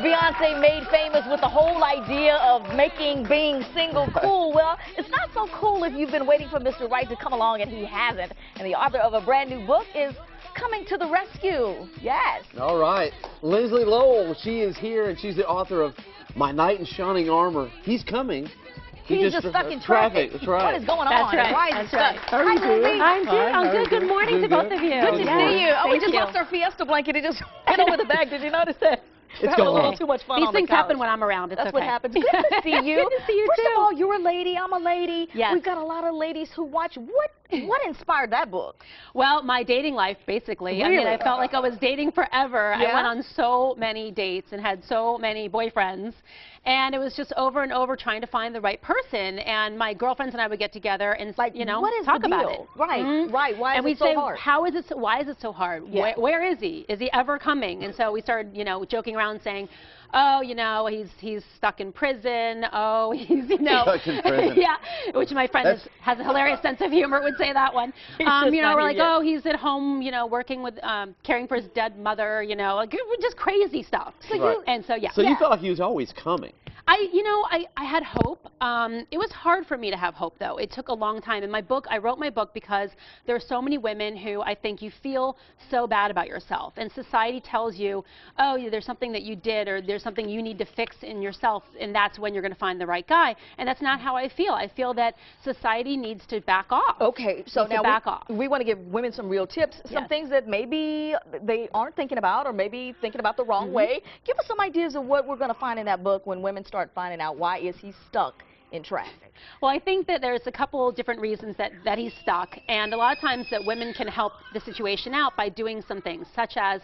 Beyonce made famous with the whole idea of making being single cool. Well, it's not so cool if you've been waiting for Mr. Right to come along and he hasn't. And the author of a brand new book is coming to the rescue. Yes. All right. Lindsley Lowell, she is here, and she's the author of My Knight in Shining Armor. He's coming. He's just stuck in traffic. That's right. What is going That's on? right. Why is he stuck? How are you doing? I'm good. Good morning to both of you. Good to see you. Oh, we just you. lost our Fiesta blanket. It just went over the bag. Did you notice that? It's Having a going little on. too much fun These on the things couch. happen when I'm around. It's That's okay. what happens. Good to see you. Good to see you First too. of all, you're a lady. I'm a lady. Yes. We've got a lot of ladies who watch. What inspired that book? Well, my dating life, basically. I mean, Really? I felt like I was dating forever. Yeah? I went on so many dates and had so many boyfriends. And it was just over and over trying to find the right person. And my girlfriends and I would get together and, Like, you know, what is talk the about deal? it. Right, right. Why and is we'd it so say, hard? how is it so, why is it so hard? Yeah. Where is he? Is he ever coming? And so we started, you know, joking around saying, oh, you know, he's stuck in prison. Oh, he's, you know. Stuck in prison. Yeah, which my friend has a hilarious sense of humor, would say that one. He's just You know, not we're here like, yet. oh, he's at home, you know, working with, caring for his dead mother, you know, like, just crazy stuff. So Right. And so, yeah. So you felt like he was always coming. You know, I had hope. It was hard for me to have hope, though. It took a long time. In my book, I wrote my book because there are so many women who I think you feel so bad about yourself. And society tells you, oh, there's something that you did or there's something you need to fix in yourself, and that's when you're going to find the right guy. And that's not how I feel. I feel that society needs to back off. Okay, so Needs to now back off. we want to give women some real tips, some Yes. things that maybe they aren't thinking about or maybe thinking about the wrong way. Give us some ideas of what we're going to find in that book when women start finding out why is he stuck in traffic. Well, I think that there's a couple different reasons that he's stuck, and a lot of times that women can help the situation out by doing some things, such as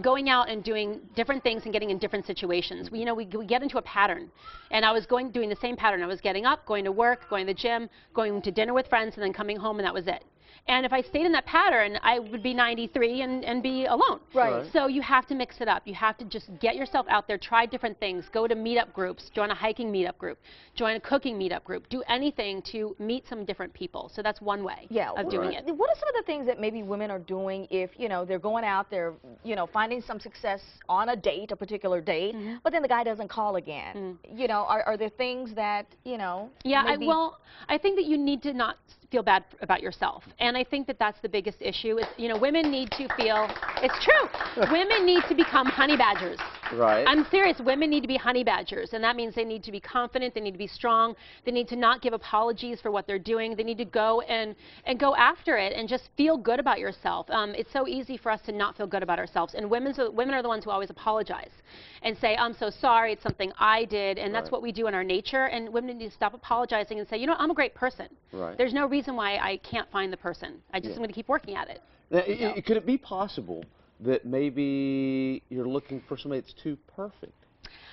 going out and doing different things and getting in different situations. We get into a pattern, and I was doing the same pattern. I was getting up, going to work, going to the gym, going to dinner with friends, and then coming home, and that was it. And if I stayed in that pattern, I would be 93 and be alone. Right. So you have to mix it up. You have to just get yourself out there, try different things, go to meetup groups, join a hiking meetup group, join a cooking meetup group, do anything to meet some different people. So that's one way of doing it. What are some of the things that maybe women are doing if, you know, they're going out, they're, you know, finding some success on a date, a particular date, but then the guy doesn't call again? You know, are there things that, you know, Yeah, maybe well, I think that you need to not feel bad about yourself. And I think that that's the biggest issue. Is, you know, women need to feel, it's true, women need to become honey badgers. Right. I'm serious. Women need to be honey badgers, and that means they need to be confident, they need to be strong, they need to not give apologies for what they're doing, they need to go and go after it and just feel good about yourself. It's so easy for us to not feel good about ourselves, and women are the ones who always apologize and say, I'm so sorry, it's something I did, and that's what we do in our nature, and women need to stop apologizing and say, you know, I'm a great person. Right. There's no reason why I can't find the person. I just am going to keep working at it. Now, could it be possible that maybe you're looking for somebody that's too perfect?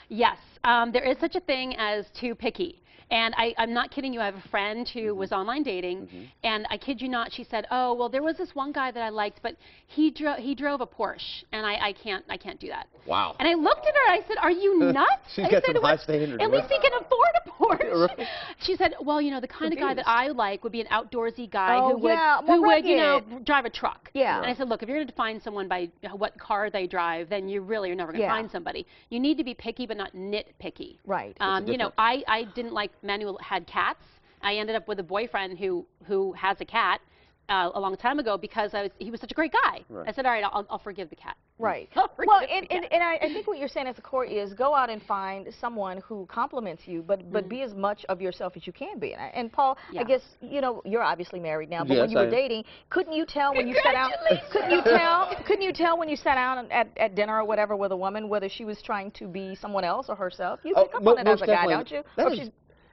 Yes, there is such a thing as too picky. And I'm not kidding you, I have a friend who was online dating, and I kid you not, she said, oh, well, there was this one guy that I liked, but he drove a Porsche, and I can't do that. Wow. And I looked at her, I said, are you nuts? She's I got said, some high standards. at least he can afford a Porsche. Right. She said, well, you know, the kind of guy that I like would be an outdoorsy guy Oh, who would, yeah, more you know, rugged. drive a truck. Yeah. And I said, look, if you're going to define someone by what car they drive, then you really are never going to find somebody. You need to be picky, but not nitpicky. Right. You know, I didn't like men who had cats. I ended up with a boyfriend who has a cat a long time ago because he was such a great guy. Right. I said, all right, I'll forgive the cat. Right. I'll forgive Well, the cat. and I think what you're saying at the core is go out and find someone who compliments you, but be as much of yourself as you can be. And Paul, I guess, you know, you're obviously married now, but Yes, when you I were am. dating, couldn't you tell when you sat down? Couldn't you tell when you sat down at dinner or whatever with a woman whether she was trying to be someone else or herself? You pick up on it as a guy, don't you?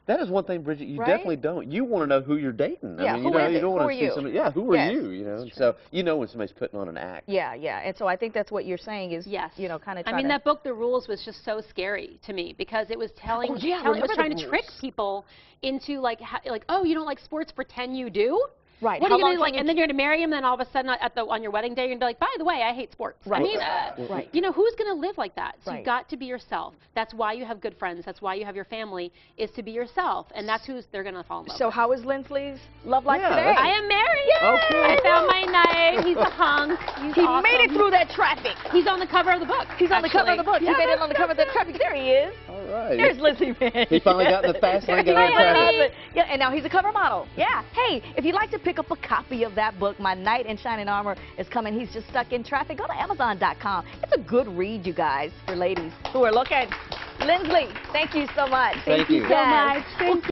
That is one thing, Bridget, you Right? definitely don't. You want to know who you're dating. Yeah, I mean, who you know, is you it? don't Who want are to see you? somebody. Yeah, who are Yes. you? know, so you know when somebody's putting on an act. Yeah, and so I think that's what you're saying is, Yes. you know, kind of. I mean, that book, The Rules, was just so scary to me because it was telling, Oh, yeah, it was remember trying The to trick Rules. people into like, oh, you don't like sports, pretend you do. Right. What How are you long going to like? can And then you're going to marry him, then all of a sudden on your wedding day, you're going to be like, by the way, I hate sports. Right. I mean, Right. you know, who's going to live like that? So Right. you've got to be yourself. That's why you have good friends. That's why you have your family, is to be yourself. And that's who they're going to fall in love So with. how is Lindsley's love life Yeah, today? that's- I am married. Okay. I found my knight. He's a hunk. He's He awesome. made it through that traffic. He's on the cover of the book. He's on the cover of the book. Yeah, He made it on the cover of the traffic. There he is. All right. There's Lindsley, man. He finally got in the fast lane, got out of traffic. Yeah, and now he's a cover model. Yeah. Hey, if you'd like to pick up a copy of that book, My Knight in Shining Armor is coming. He's just stuck in traffic. Go to Amazon.com. It's a good read, you guys, for ladies who are looking. Lindsley, thank you so much. Thank you. Yes. Thank you.